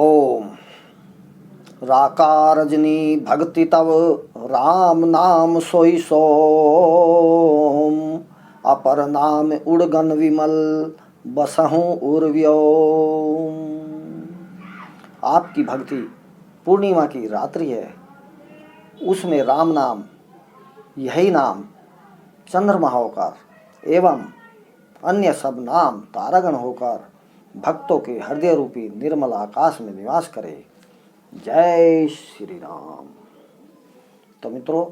ओम राका रजनी भक्ति तव राम नाम सोई सोम अपर नाम उड़गन विमल बसहूँ उर्व्योम। आपकी भक्ति पूर्णिमा की रात्रि है, उसमें राम नाम, यही नाम चंद्रमा होकर एवं अन्य सब नाम तारागण होकर भक्तों के हृदय रूपी निर्मल आकाश में निवास करे। जय श्री राम। तो मित्रों,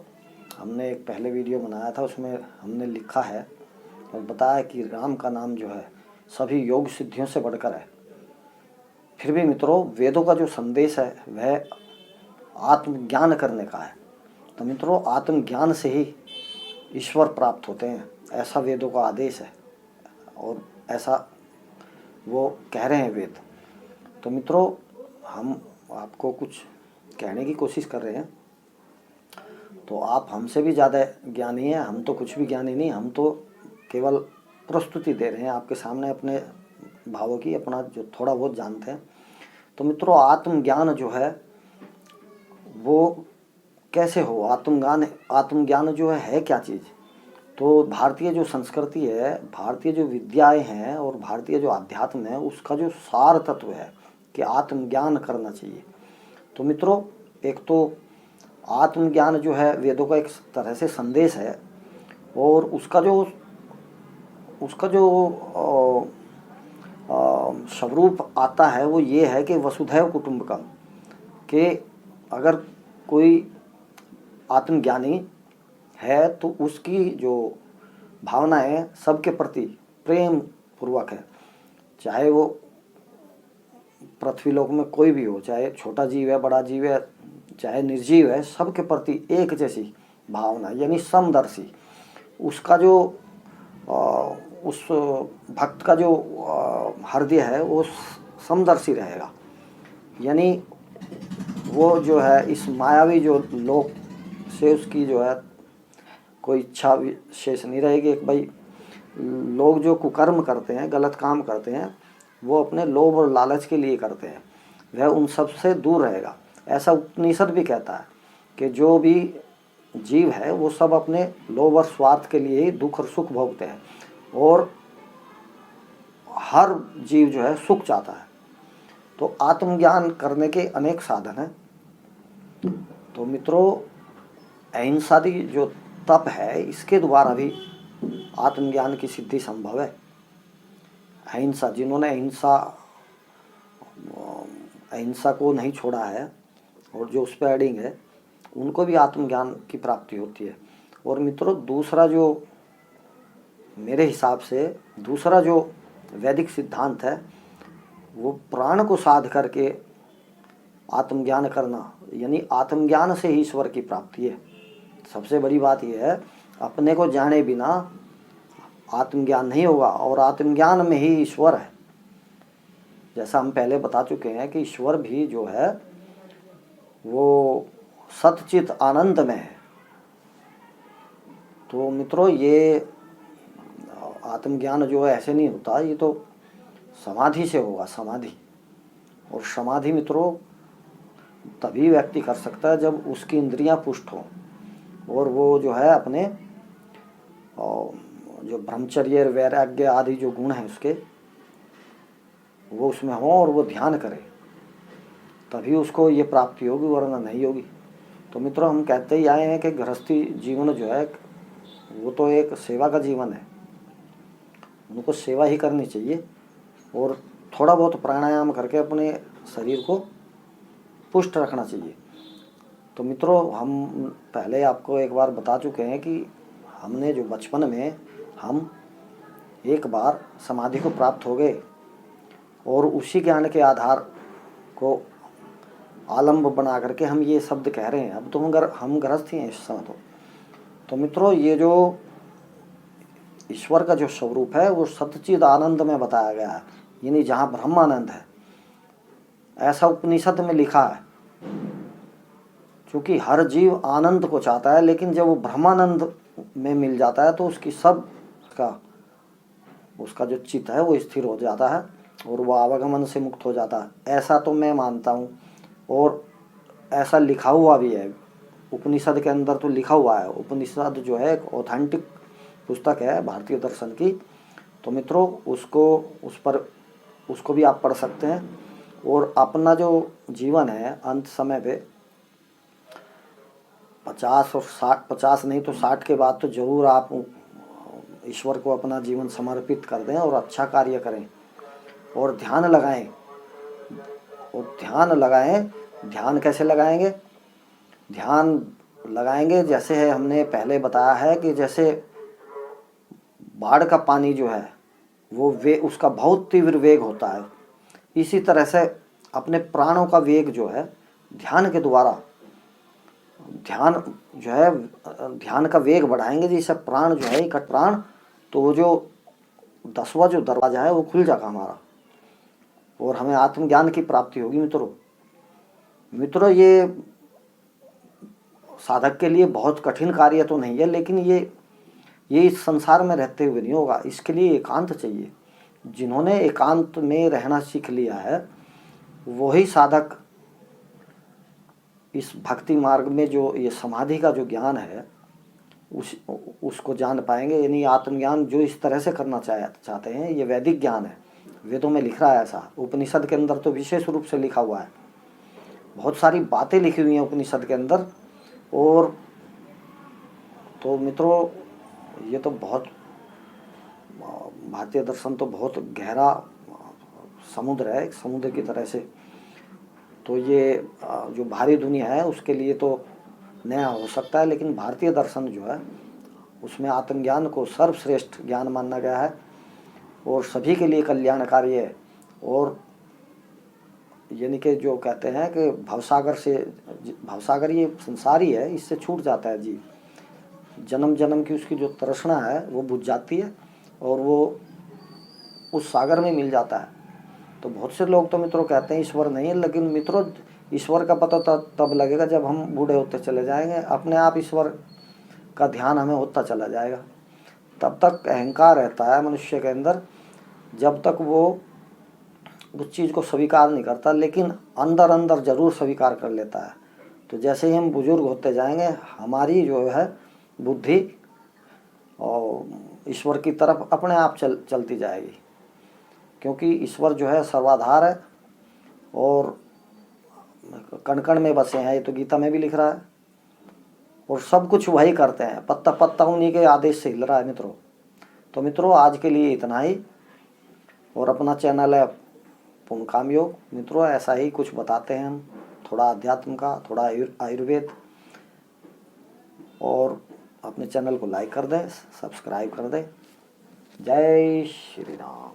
हमने एक पहले वीडियो बनाया था, उसमें हमने लिखा है और बताया कि राम का नाम जो है सभी योग सिद्धियों से बढ़कर है। फिर भी मित्रों, वेदों का जो संदेश है वह आत्मज्ञान करने का है। तो मित्रों, आत्मज्ञान से ही ईश्वर प्राप्त होते हैं, ऐसा वेदों का आदेश है और ऐसा वो कह रहे हैं वेद। तो मित्रों, हम आपको कुछ कहने की कोशिश कर रहे हैं, तो आप हमसे भी ज़्यादा ज्ञानी हैं। हम तो कुछ भी ज्ञानी नहीं, हम तो केवल प्रस्तुति दे रहे हैं आपके सामने अपने भावों की, अपना जो थोड़ा बहुत जानते हैं। तो मित्रों, आत्मज्ञान जो है वो कैसे हो, आत्मज्ञान जो है क्या चीज़। तो भारतीय जो संस्कृति है, भारतीय जो विद्याएं हैं और भारतीय जो अध्यात्म है, उसका जो सार तत्व है कि आत्मज्ञान करना चाहिए। तो मित्रों, एक तो आत्मज्ञान जो है वेदों का एक तरह से संदेश है और उसका जो स्वरूप आता है वो ये है कि वसुधैव कुटुंबकम, कि अगर कोई आत्मज्ञानी है तो उसकी जो भावना है सबके प्रति प्रेम पूर्वक है। चाहे वो पृथ्वी लोक में कोई भी हो, चाहे छोटा जीव है, बड़ा जीव है, चाहे निर्जीव है, सबके प्रति एक जैसी भावना, यानी समदर्शी। उसका जो उस भक्त का जो हृदय है वो समदर्शी रहेगा। यानी वो जो है इस मायावी जो लोक से उसकी जो है कोई इच्छा विशेष नहीं रहेगी। भाई, लोग जो कुकर्म करते हैं, गलत काम करते हैं, वो अपने लोभ और लालच के लिए करते हैं, वह उन सब से दूर रहेगा। ऐसा उपनिषद भी कहता है कि जो भी जीव है वो सब अपने लोभ और स्वार्थ के लिए ही दुख और सुख भोगते हैं और हर जीव जो है सुख चाहता है। तो आत्मज्ञान करने के अनेक साधन हैं। तो मित्रों, अहिंसादी जो तप है, इसके द्वारा भी आत्मज्ञान की सिद्धि संभव है। अहिंसा, जिन्होंने अहिंसा को नहीं छोड़ा है और जो उस पर एडिंग है, उनको भी आत्मज्ञान की प्राप्ति होती है। और मित्रों, दूसरा जो मेरे हिसाब से दूसरा जो वैदिक सिद्धांत है वो प्राण को साध करके आत्मज्ञान करना, यानी आत्मज्ञान से ही ईश्वर की प्राप्ति है। सबसे बड़ी बात यह है, अपने को जाने बिना आत्मज्ञान नहीं होगा और आत्मज्ञान में ही ईश्वर है। जैसा हम पहले बता चुके हैं कि ईश्वर भी जो है वो सतचित आनंद में है। तो मित्रों, ये आत्मज्ञान जो है ऐसे नहीं होता, ये तो समाधि से होगा, समाधि। और समाधि मित्रों तभी व्यक्ति कर सकता है जब उसकी इंद्रियां पुष्ट हों और वो जो है अपने जो ब्रह्मचर्य, वैराग्य आदि जो गुण हैं उसके वो उसमें हों और वो ध्यान करे, तभी उसको ये प्राप्ति होगी, वरना नहीं होगी। तो मित्रों, हम कहते ही आए हैं कि गृहस्थी जीवन जो है वो तो एक सेवा का जीवन है, उनको सेवा ही करनी चाहिए और थोड़ा बहुत प्राणायाम करके अपने शरीर को पुष्ट रखना चाहिए। तो मित्रों, हम पहले आपको एक बार बता चुके हैं कि हमने जो बचपन में हम एक बार समाधि को प्राप्त हो गए और उसी ज्ञान के आधार को आलम्ब बना करके हम ये शब्द कह रहे हैं। अब तो हम गृहस्थ ही हैं इस समय। तो मित्रों, ये जो ईश्वर का जो स्वरूप है वो सच्चिद आनंद में बताया गया है, यानी जहाँ ब्रह्मानंद है, ऐसा उपनिषद में लिखा है। क्योंकि हर जीव आनंद को चाहता है, लेकिन जब वो ब्रह्मानंद में मिल जाता है तो उसकी सब उसका जो चित्त है वो स्थिर हो जाता है और वो आवागमन से मुक्त हो जाता है, ऐसा तो मैं मानता हूँ। और ऐसा लिखा हुआ भी है उपनिषद के अंदर, तो लिखा हुआ है। उपनिषद जो है एक ऑथेंटिक पुस्तक है भारतीय दर्शन की। तो मित्रों उसको भी आप पढ़ सकते हैं। और अपना जो जीवन है अंत समय पे 50 और 60, 50 नहीं तो 60 के बाद तो जरूर आप ईश्वर को अपना जीवन समर्पित कर दें और अच्छा कार्य करें और ध्यान लगाएं। ध्यान कैसे लगाएंगे? ध्यान लगाएंगे जैसे है, हमने पहले बताया है कि जैसे बाढ़ का पानी जो है वो उसका बहुत तीव्र वेग होता है, इसी तरह से अपने प्राणों का वेग जो है ध्यान के द्वारा, ध्यान जो है ध्यान का वेग बढ़ाएंगे जिससे प्राण जो है इकट्ठ प्राण, तो वो जो 10वां जो दरवाजा है वो खुल जाएगा हमारा और हमें आत्मज्ञान की प्राप्ति होगी। मित्रों ये साधक के लिए बहुत कठिन कार्य तो नहीं है, लेकिन ये इस संसार में रहते हुए नहीं होगा। इसके लिए एकांत चाहिए। जिन्होंने एकांत में रहना सीख लिया है वही साधक इस भक्ति मार्ग में जो ये समाधि का जो ज्ञान है उसको जान पाएंगे। यानी आत्मज्ञान जो इस तरह से करना चाहते हैं, ये वैदिक ज्ञान है, वेदों में लिख रहा है ऐसा। उपनिषद के अंदर तो विशेष रूप से लिखा हुआ है, बहुत सारी बातें लिखी हुई हैं उपनिषद के अंदर। और तो मित्रों ये तो बहुत, भारतीय दर्शन तो बहुत गहरा समुद्र है, एक समुद्र की तरह से। तो ये जो भारी दुनिया है उसके लिए तो नया हो सकता है, लेकिन भारतीय दर्शन जो है उसमें आत्मज्ञान को सर्वश्रेष्ठ ज्ञान माना गया है और सभी के लिए कल्याणकारी है। और यानी कि जो कहते हैं कि भवसागर ये संसार ही है, इससे छूट जाता है जीव। जन्म जन्म की उसकी जो तृष्णा है वो बुझ जाती है और वो उस सागर में मिल जाता है। तो बहुत से लोग तो मित्रों कहते हैं ईश्वर नहीं है, लेकिन मित्रों ईश्वर का पता तब लगेगा जब हम बूढ़े होते चले जाएंगे, अपने आप ईश्वर का ध्यान हमें होता चला जाएगा। तब तक अहंकार रहता है मनुष्य के अंदर, जब तक वो उस चीज़ को स्वीकार नहीं करता, लेकिन अंदर अंदर जरूर स्वीकार कर लेता है। तो जैसे ही हम बुजुर्ग होते जाएंगे हमारी जो है बुद्धि और ईश्वर की तरफ अपने आप चलती जाएगी, क्योंकि ईश्वर जो है सर्वाधार है और कण कण में बसे हैं, ये तो गीता में भी लिख रहा है। और सब कुछ वही करते हैं, पत्ता पत्ता उन्हीं के आदेश से हिल रहा है मित्रों। तो मित्रों आज के लिए इतना ही। और अपना चैनल है पूर्ण काम योग। मित्रों ऐसा ही कुछ बताते हैं हम, थोड़ा अध्यात्म का, थोड़ा आयुर्वेद। और अपने चैनल को लाइक कर दें, सब्सक्राइब कर दें। जय श्री राम।